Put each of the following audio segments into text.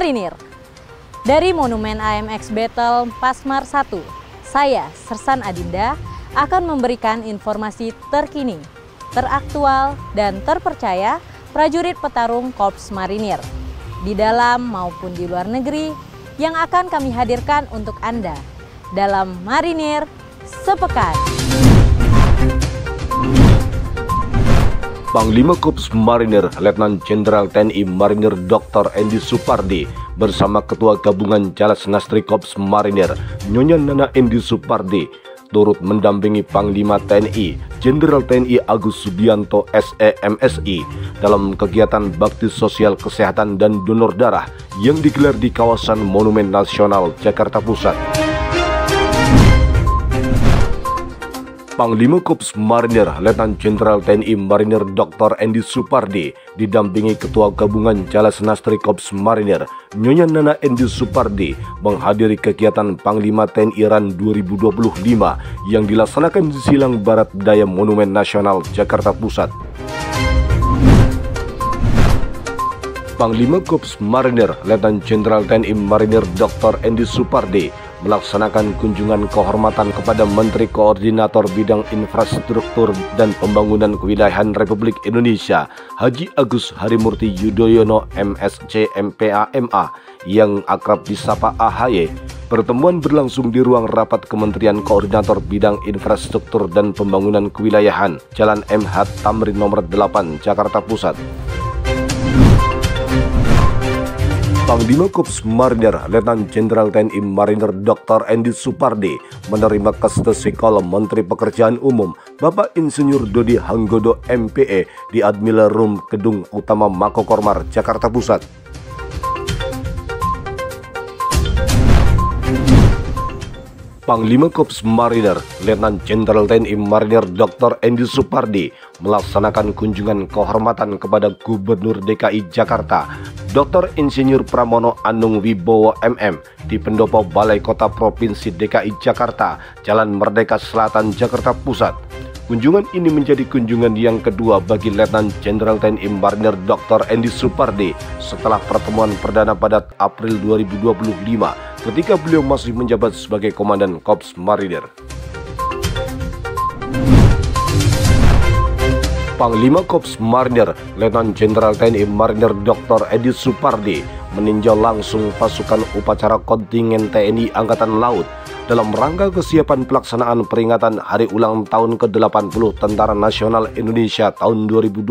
Marinir. Dari Monumen AMX Battle Pasmar 1, saya, Sersan Adinda, akan memberikan informasi terkini, teraktual, dan terpercaya prajurit petarung Korps Marinir di dalam maupun di luar negeri yang akan kami hadirkan untuk Anda dalam Marinir Sepekan. Panglima Korps Marinir Letnan Jenderal TNI Marinir Dr. Andy Supardi bersama Ketua Gabungan Jalas Nastri Korps Marinir Nyonya Nana Andy Supardi turut mendampingi Panglima TNI Jenderal TNI Agus Subianto SEMSI dalam kegiatan bakti sosial kesehatan dan donor darah yang digelar di kawasan Monumen Nasional Jakarta Pusat. Panglima Korps Marinir Letnan Jenderal TNI Marinir Dr. Andy Supardi didampingi Ketua Gabungan Jalas Nastri Korps Marinir Nyonya Nana Andy Supardi menghadiri kegiatan Panglima TNI RAN 2025 yang dilaksanakan di Silang Barat Daya Monumen Nasional Jakarta Pusat. Panglima Korps Marinir Letnan Jenderal TNI Marinir Dr. Andy Supardi melaksanakan kunjungan kehormatan kepada Menteri Koordinator Bidang Infrastruktur dan Pembangunan Kewilayahan Republik Indonesia Haji Agus Harimurti Yudhoyono MSc MPA MA yang akrab disapa AHY. Pertemuan berlangsung di ruang rapat Kementerian Koordinator Bidang Infrastruktur dan Pembangunan Kewilayahan Jalan MH Tamrin nomor 8 Jakarta Pusat. Panglima Korps Marinir Letnan Jenderal TNI Marinir Dr. Andy Supardi menerima Kastesiko Menteri Pekerjaan Umum Bapak Insinyur Dodi Hanggodo MPE di Admiral Room Gedung Utama Makokormar, Jakarta Pusat. Panglima Korps Marinir Letnan Jenderal TNI Marinir Dr. Andy Supardi melaksanakan kunjungan kehormatan kepada Gubernur DKI Jakarta Dr. Insinyur Pramono Anung Wibowo MM di Pendopo Balai Kota Provinsi DKI Jakarta, Jalan Merdeka Selatan, Jakarta Pusat. Kunjungan ini menjadi kunjungan yang kedua bagi Letnan Jenderal TNI Marinir Dr. Andy Supardi setelah pertemuan perdana pada April 2025 ketika beliau masih menjabat sebagai Komandan Korps Marinir. Panglima Korps Marinir Letnan Jenderal TNI Marinir Dr. Andy Supardi meninjau langsung pasukan upacara kontingen TNI Angkatan Laut dalam rangka kesiapan pelaksanaan peringatan Hari Ulang Tahun ke-80 Tentara Nasional Indonesia tahun 2025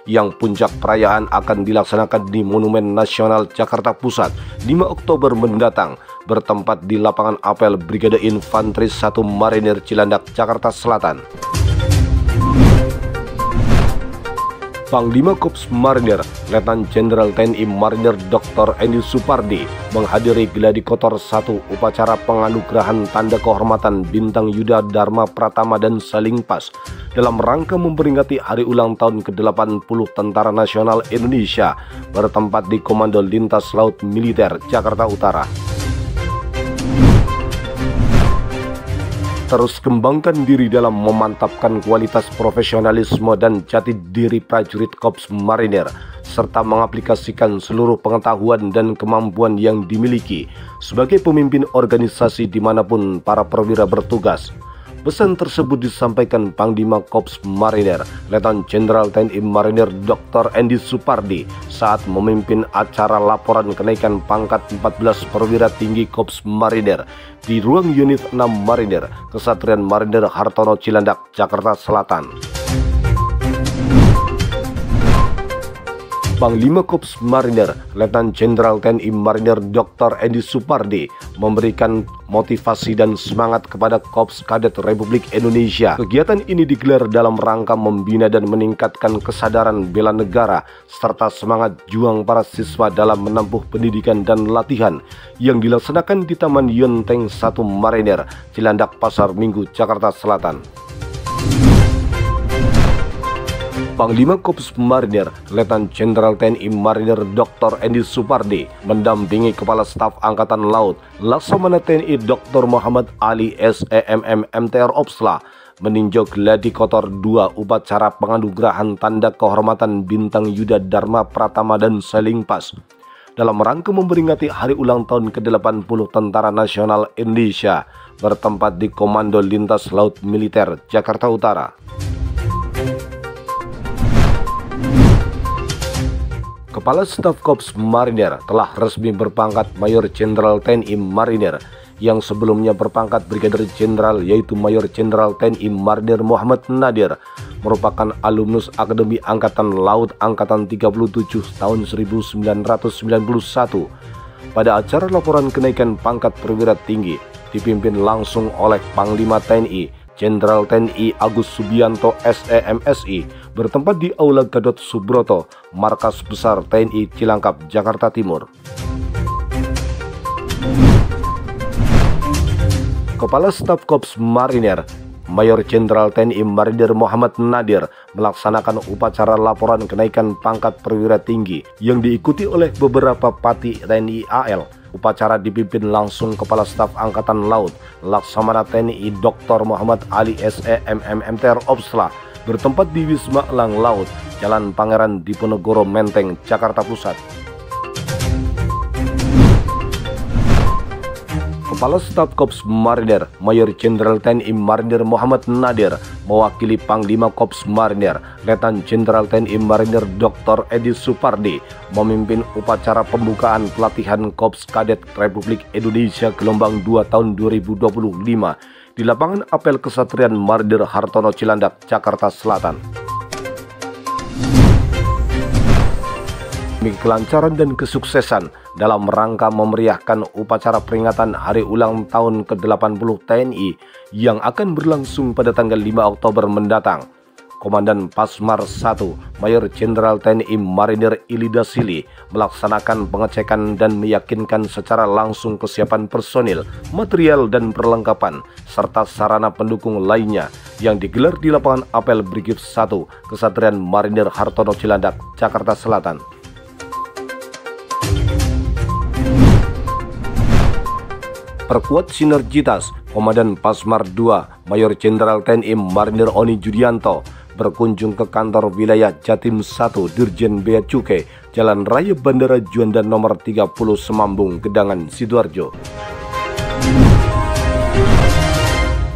yang puncak perayaan akan dilaksanakan di Monumen Nasional Jakarta Pusat 5 Oktober mendatang bertempat di Lapangan Apel Brigade Infanteri 1 Marinir Cilandak, Jakarta Selatan. Panglima Korps Marinir Letnan Jenderal TNI Marinir Dr. Andy Supardi menghadiri Gladi Kotor 1 upacara penganugerahan tanda kehormatan Bintang Yuda Dharma Pratama dan Salingpas dalam rangka memperingati Hari Ulang Tahun ke-80 Tentara Nasional Indonesia bertempat di Komando Lintas Laut Militer Jakarta Utara. Terus kembangkan diri dalam memantapkan kualitas profesionalisme dan jati diri prajurit Korps Marinir serta mengaplikasikan seluruh pengetahuan dan kemampuan yang dimiliki sebagai pemimpin organisasi dimanapun para perwira bertugas. Pesan tersebut disampaikan Panglima Korps Marinir Letnan Jenderal TNI Marinir Dr. Andy Supardi saat memimpin acara laporan kenaikan pangkat 14 perwira tinggi Korps Marinir di ruang unit 6 Marinir Kesatria Marinir Hartono Cilandak, Jakarta Selatan. Panglima Korps Marinir Letnan Jenderal TNI Marinir Dr. Andy Supardi memberikan motivasi dan semangat kepada Korps Kadet Republik Indonesia. Kegiatan ini digelar dalam rangka membina dan meningkatkan kesadaran bela negara serta semangat juang para siswa dalam menempuh pendidikan dan latihan yang dilaksanakan di Taman Yonteng 1 Marinir, Cilandak, Pasar Minggu, Jakarta Selatan. Panglima Korps Marinir Letnan Jenderal TNI Marinir Dr. Andy Supardi mendampingi Kepala Staf Angkatan Laut Laksamana TNI Dr. Muhammad Ali SEMM MTR Opsla meninjau Gladi Kotor 2 upacara penganugerahan tanda kehormatan Bintang Yuda Dharma Pratama dan Salingpas. dalam rangka memperingati hari ulang tahun ke-80 Tentara Nasional Indonesia bertempat di Komando Lintas Laut Militer Jakarta Utara. Kepala Staf Korps Marinir telah resmi berpangkat Mayor Jenderal TNI Marinir yang sebelumnya berpangkat Brigadir Jenderal, yaitu Mayor Jenderal TNI Marinir Muhammad Nadir, merupakan alumnus Akademi Angkatan Laut Angkatan 37 tahun 1991. Pada acara laporan kenaikan pangkat perwira tinggi dipimpin langsung oleh Panglima TNI Jenderal TNI Agus Subianto SEMSI bertempat di Aula Gatot Subroto, Markas Besar TNI Cilangkap, Jakarta Timur. Kepala Staf Korps Marinir Mayor Jenderal TNI Marinir Muhammad Nadir melaksanakan upacara laporan kenaikan pangkat perwira tinggi yang diikuti oleh beberapa pati TNI AL. Upacara dipimpin langsung Kepala Staf Angkatan Laut Laksamana TNI Dr. Muhammad Ali SEMMMTR Opsla bertempat di Wisma Elang Laut, Jalan Pangeran Diponegoro Menteng, Jakarta Pusat. Kepala Staf Korps Marinir Mayor Jenderal TNI Marinir Muhammad Nadir mewakili Panglima Korps Marinir Letnan Jenderal TNI Marinir Dr. Edi Supardi memimpin upacara pembukaan pelatihan Korps Kadet Republik Indonesia gelombang 2 tahun 2025 di lapangan apel Kesatrian Marinir Hartono Cilandak, Jakarta Selatan. Demi kelancaran dan kesuksesan dalam rangka memeriahkan upacara peringatan Hari Ulang Tahun ke-80 TNI yang akan berlangsung pada tanggal 5 Oktober mendatang, Komandan Pasmar 1 Mayor Jenderal TNI Marinir Ilida Sili melaksanakan pengecekan dan meyakinkan secara langsung kesiapan personil, material dan perlengkapan serta sarana pendukung lainnya yang digelar di lapangan apel Brigif 1 Kesatrian Marinir Hartono Cilandak, Jakarta Selatan. Perkuat sinergitas, Komandan Pasmar 2 Mayor Jenderal TNI Marinir Oni Judianto berkunjung ke kantor wilayah Jatim 1 Dirjen Bea Cukai, Jalan Raya Bandara Juanda nomor 30 Semambung, Gedangan, Sidoarjo.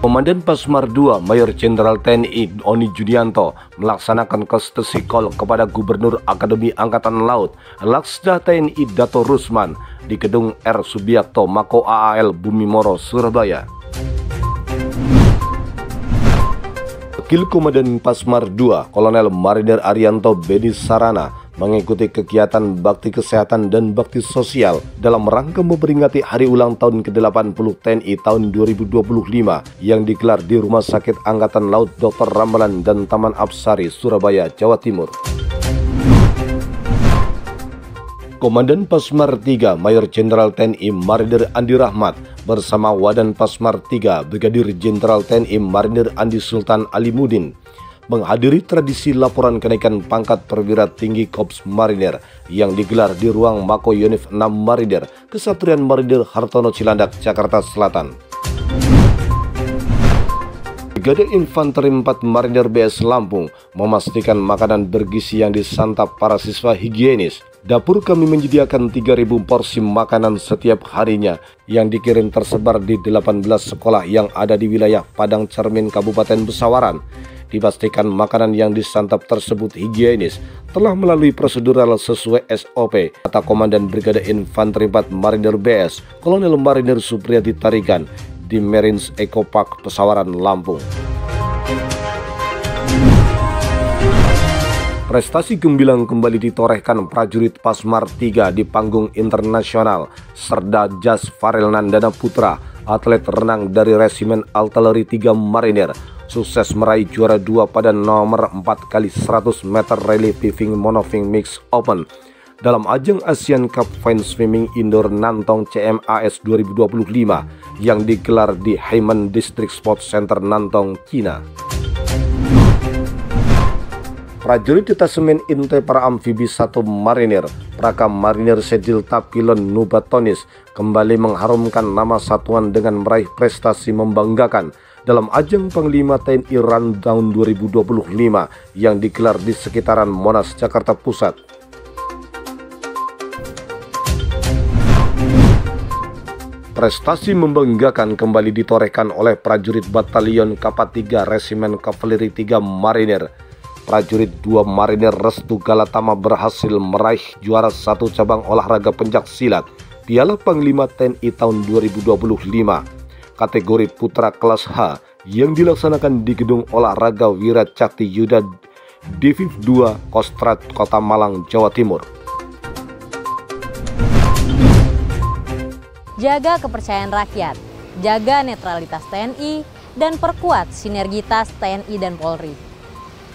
Komandan Pasmar 2 Mayor Jenderal TNI Oni Judianto melaksanakan kostesi kol kepada Gubernur Akademi Angkatan Laut Laksda TNI Dato Rusman di Gedung R. Subiakto Mako AAL Bumimoro, Surabaya. Wakil Komandan Pasmar 2 Kolonel Marinir Arianto Bedi Sarana mengikuti kegiatan bakti kesehatan dan bakti sosial dalam rangka memperingati Hari Ulang Tahun ke-80 TNI tahun 2025 yang digelar di Rumah Sakit Angkatan Laut Dr. Ramlan dan Taman Apsari, Surabaya, Jawa Timur. Komandan Pasmar 3 Mayor Jenderal TNI Marinir Andi Rahmat bersama Wadan Pasmar 3 Brigadir Jenderal TNI Marinir Andi Sultan Alimudin menghadiri tradisi laporan kenaikan pangkat perwira tinggi Korps Marinir yang digelar di ruang Mako Yonif 6 Marinir, Kesatrian Marinir Hartono Cilandak, Jakarta Selatan. Brigade Infanteri 4 Marinir BS Lampung memastikan makanan bergizi yang disantap para siswa higienis. Dapur kami menyediakan 3.000 porsi makanan setiap harinya yang dikirim tersebar di 18 sekolah yang ada di wilayah Padang Cermin, Kabupaten Pesawaran. Dipastikan makanan yang disantap tersebut higienis, telah melalui prosedural sesuai SOP, kata Komandan Brigade Infanteri 4 Marinir BS, Kolonel Marinir Supriyadi Tarigan di Marines Eco Park, Pesawaran, Lampung. Prestasi gemilang kembali ditorehkan prajurit Pasmar 3 di panggung internasional. Serda Jas Farel Nandana Putra, atlet renang dari Resimen Artileri 3 Marinir, sukses meraih juara 2 pada nomor 4x100 meter relay piving monofing mix open dalam ajang Asian Cup Fine Swimming Indoor Nantong CMAS 2025 yang digelar di Haimen District Sports Center Nantong, Cina. Prajurit Detasemen Intai Para Amfibi 1 Marinir, Praka Marinir Sedilta Pilon Nubatonis kembali mengharumkan nama satuan dengan meraih prestasi membanggakan dalam ajang Panglima TNI Rundown 2025 yang digelar di sekitaran Monas, Jakarta Pusat. Prestasi membanggakan kembali ditorehkan oleh prajurit Batalion Kapal 3 Resimen Kavaleri 3 Marinir. Prajurit 2 Marinir Restu Galatama berhasil meraih juara 1 cabang olahraga pencaksilat Piala Panglima TNI tahun 2025 kategori putra kelas H yang dilaksanakan di Gedung Olahraga Wiracakti Yuda Diviv 2 Kostrad Kota Malang, Jawa Timur. Jaga kepercayaan rakyat, jaga netralitas TNI, dan perkuat sinergitas TNI dan Polri.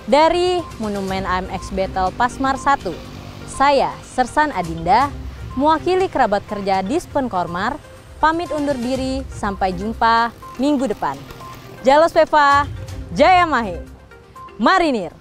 Dari Monumen AMX Battle Pasmar 1, saya Sersan Adinda, mewakili kerabat kerja Dispen Kormar, pamit undur diri, sampai jumpa minggu depan. Jalos Peva, Jaya Mahe, Marinir.